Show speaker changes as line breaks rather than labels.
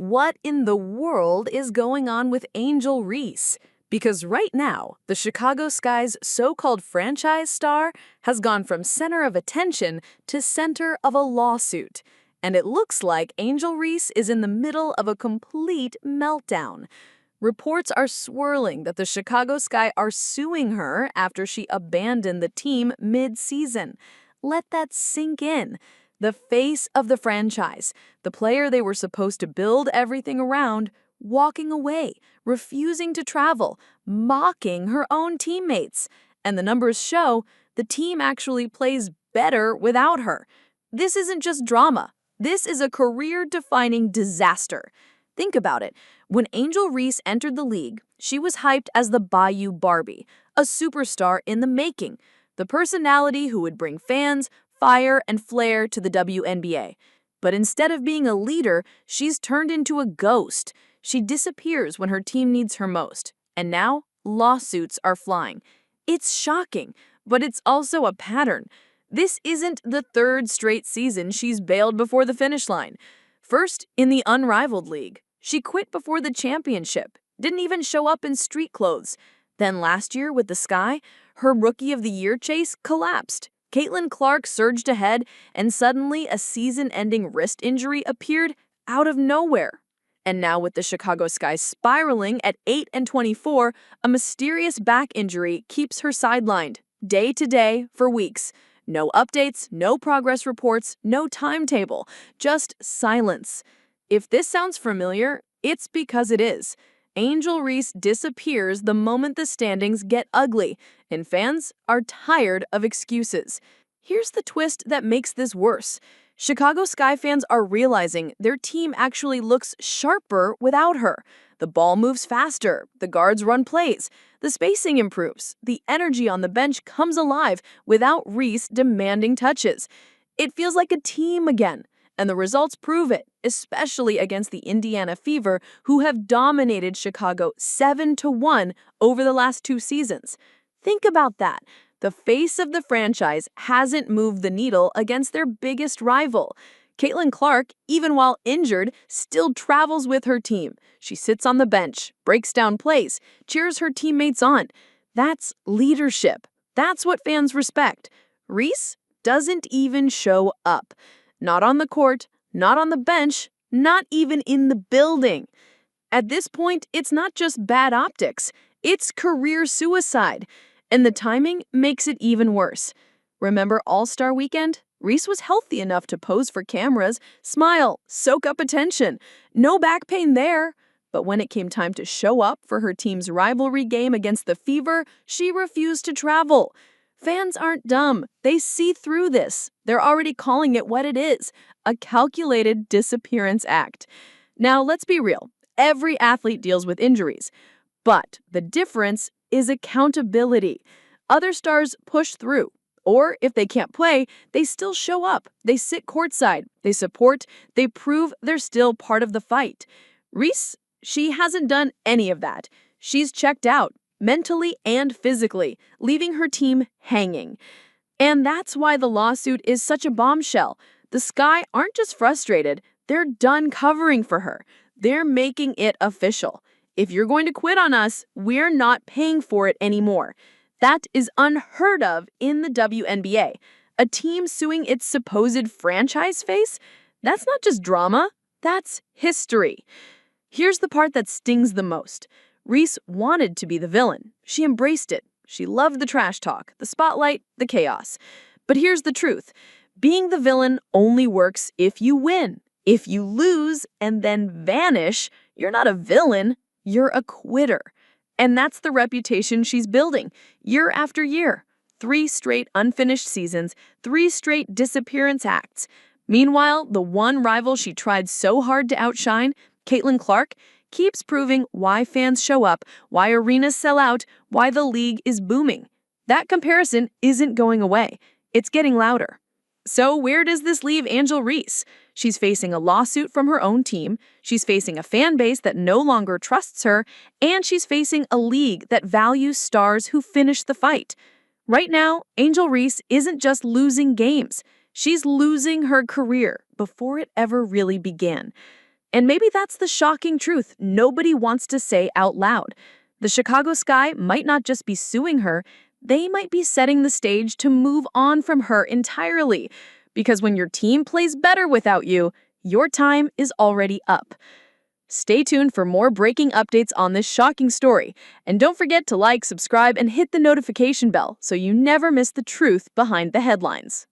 What in the world is going on with Angel Reese? Because right now, the Chicago Sky's so-called franchise star has gone from center of attention to center of a lawsuit. And it looks like Angel Reese is in the middle of a complete meltdown. Reports are swirling that the Chicago Sky are suing her after she abandoned the team mid-season. Let that sink in. The face of the franchise, the player they were supposed to build everything around, walking away, refusing to travel, mocking her own teammates. And the numbers show the team actually plays better without her. This isn't just drama. This is a career-defining disaster. Think about it. When Angel Reese entered the league, she was hyped as the Bayou Barbie, a superstar in the making, the personality who would bring fans, fire, and flair to the WNBA. But instead of being a leader, she's turned into a ghost. She disappears when her team needs her most. And now, lawsuits are flying. It's shocking, but it's also a pattern. This isn't the third straight season she's bailed before the finish line. First, in the unrivaled league, she quit before the championship, didn't even show up in street clothes. Then last year with the Sky, her Rookie of the Year chase collapsed. Caitlin Clark surged ahead, and suddenly a season-ending wrist injury appeared out of nowhere. And now with the Chicago Sky spiraling at 8-24, a mysterious back injury keeps her sidelined, day to day, for weeks. No updates, no progress reports, no timetable, just silence. If this sounds familiar, it's because it is. Angel Reese disappears the moment the standings get ugly, and fans are tired of excuses. Here's the twist that makes this worse. Chicago Sky fans are realizing their team actually looks sharper without her. The ball moves faster, the guards run plays, the spacing improves, the energy on the bench comes alive without Reese demanding touches. It feels like a team again. And the results prove it, especially against the Indiana Fever, who have dominated Chicago 7-1 over the last 2 seasons. Think about that. The face of the franchise hasn't moved the needle against their biggest rival. Caitlin Clark, even while injured, still travels with her team. She sits on the bench, breaks down plays, cheers her teammates on. That's leadership. That's what fans respect. Reese doesn't even show up. Not on the court, not on the bench, not even in the building. At this point, it's not just bad optics, it's career suicide. And the timing makes it even worse. Remember All-Star Weekend? Reese was healthy enough to pose for cameras, smile, soak up attention. No back pain there. But when it came time to show up for her team's rivalry game against the Fever, she refused to travel. Fans aren't dumb. They see through this. They're already calling it what it is, a calculated disappearance act. Now, let's be real. Every athlete deals with injuries. But the difference is accountability. Other stars push through. Or if they can't play, they still show up. They sit courtside. They support. They prove they're still part of the fight. Reese, she hasn't done any of that. She's checked out, mentally and physically, leaving her team hanging. And that's why the lawsuit is such a bombshell. The Sky aren't just frustrated, they're done covering for her. They're making it official. If you're going to quit on us, we're not paying for it anymore. That is unheard of in the WNBA. A team suing its supposed franchise face? That's not just drama, that's history. Here's the part that stings the most. Reese wanted to be the villain. She embraced it. She loved the trash talk, the spotlight, the chaos. But here's the truth. Being the villain only works if you win. If you lose and then vanish, you're not a villain, you're a quitter. And that's the reputation she's building, year after year. 3 straight unfinished seasons, 3 straight disappearance acts. Meanwhile, the one rival she tried so hard to outshine, Caitlin Clark, keeps proving why fans show up, why arenas sell out, why the league is booming. That comparison isn't going away. It's getting louder. So where does this leave Angel Reese? She's facing a lawsuit from her own team, she's facing a fan base that no longer trusts her, and she's facing a league that values stars who finish the fight. Right now, Angel Reese isn't just losing games. She's losing her career before it ever really began. And maybe that's the shocking truth nobody wants to say out loud. The Chicago Sky might not just be suing her, they might be setting the stage to move on from her entirely. Because when your team plays better without you, your time is already up. Stay tuned for more breaking updates on this shocking story. And don't forget to like, subscribe, and hit the notification bell so you never miss the truth behind the headlines.